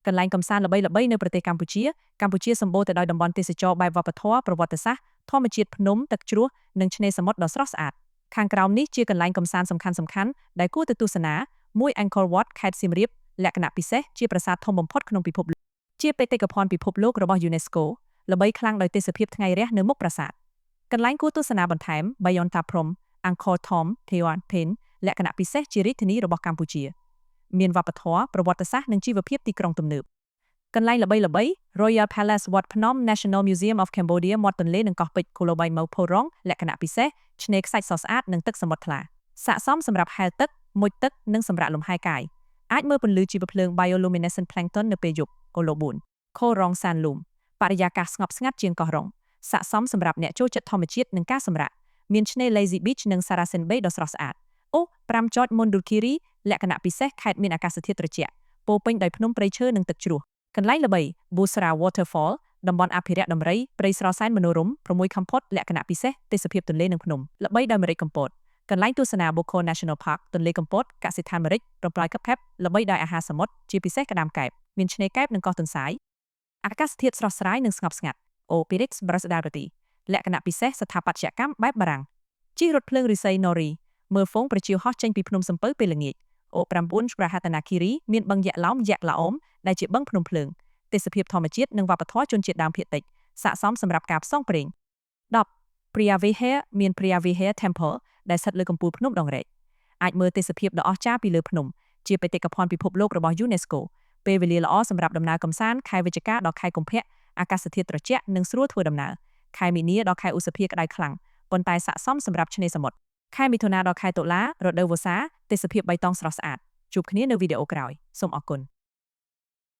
កន្លែងកំសាន្តល្បីៗនៅប្រទេសកម្ពុជាសម្បូរទៅដោយតំបន់ទេសចរបែបវប្បធម៌ប្រវត្តិសាស្ត្រធម្មជាតិភ្នំទឹកជ្រោះនិងឆ្នេរសមុទ្រដ៏ស្រស់ស្អាតខាងក្រោមនេះជាកន្លែងកំសាន្តសំខាន់ៗដែលគួរទៅទស្សនាមួយ Angkor Wat ខេត្តសៀមរាបលក្ខណៈពិសេសជាប្រាសាទធំបំផុតក្នុងពិភពលោកជាបេតិកភណ្ឌពិភពលោករបស់ UNESCO ល្បីខ្លាំងដោយទេសភាពថ្ងៃរះនៅមុខប្រាសាទកន្លែងគួរទស្សនាបន្ថែម Bayon Ta Prom Angkor Thom Phnom Penh លក្ខណៈពិសេសជារាជធានីរបស់កម្ពុជាមានវប្បធម៌ប្រវត្តិសាស្ត្រនិងជីវភាពទីក្រុងទំនើបកន្លែងល្បីៗ Royal Palace Wat Phnom National Museum of Cambodia មាត់ទន្លេនិងកោះពេជ្រ Koh Loi Mau Pho Rong លក្ខណៈពិសេសឆ្នេរខ្សាច់សស្អាតនិងទឹកសមុទ្រថ្លាស័ក្តិសមសម្រាប់ហែលទឹកមុជទឹកនិងសម្រាកលំហែកាយអាចមើលពន្លឺជីវភ្លើង Bioluminescent Plankton នៅពេលយប់ Koh Lobun Koh Rong San Lum បរិយាកាសស្ងប់ស្ងាត់ជាងកោះរ៉ុងស័ក្តិសមសម្រាប់អ្នកចូលចិត្តធម្មជាតិនិងការសម្រាកមានឆ្នេរ Lazy Beach និង Sarasen Bay ដ៏ស្រស់ស្អាតអូ5 George Mondulkiri លក្ខណៈពិសេសខេត្តមានអាកាសធាតុត្រជាក់ពោពេញដោយភ្នំព្រៃឈើនិងទឹកជ្រោះកន្លែងល្បី Busra Waterfall តំបន់អភិរក្សដំរីព្រៃស្រោសែនមនោរម្យ6 Kampot លក្ខណៈពិសេសទេសភាពទន្លេនិងភ្នំល្បីដោយម្រេចកំពតកន្លែងទស្សនា Boko National Park ទន្លេកំពតកសិដ្ឋានម្រេចប្រប្លាយកាប់ខេបល្បីដោយអាហារសមុទ្រជាពិសេសក្តាមកែបមានឆ្នេរកែបនិងកោះទន្សាយអាកាសធាតុស្រស់ស្រាយនិងស្ងប់ស្ងាត់ Opirix Brasdarati លក្ខណៈពិសេសស្ថាបត្យកម្មបែបបារាំងជិះរថភ្លើងឫស្សី Nori មើលហ្វូងប្រជៀវហោះចេញពីភ្នំសំពៅពេលល្ងាចអូ9 Prahatanakiri មានបឹងយ៉ាក់ឡោមដែលជាបឹងភ្នំភ្លើងទេសភាពធម្មជាតិនិងវប្បធម៌ជនជាតិដើមភាគតិចស័ក្តិសមសម្រាប់ការផ្សងព្រេង10 Preah Vihear មាន Preah Vihear Temple ដែលស្ថិតលើកំពូលភ្នំដងរែកអាចមើលទេសភាពដ៏អស្ចារ្យពីលើភ្នំជាបេតិកភណ្ឌពិភពលោករបស់ UNESCO ពេលវេលាល្អសម្រាប់ដំណើរកម្សាន្តខែវិច្ឆិកាដល់ខែកុម្ភៈអាកាសធាតុត្រជាក់និងស្រួលធ្វើដំណើរខែមីនាដល់ខែឧសភាក្តៅខ្លាំងប៉ុន្តែស័ក្តិសមសម្រាប់ឆ្នេរសមុទ្រខែមិថុនាដល់ខែតុលារដូវវស្សាទេសភាពបៃតងស្រស់ស្អាតជួបគ្នានៅវីដេអូក្រោយសូមអរគុណ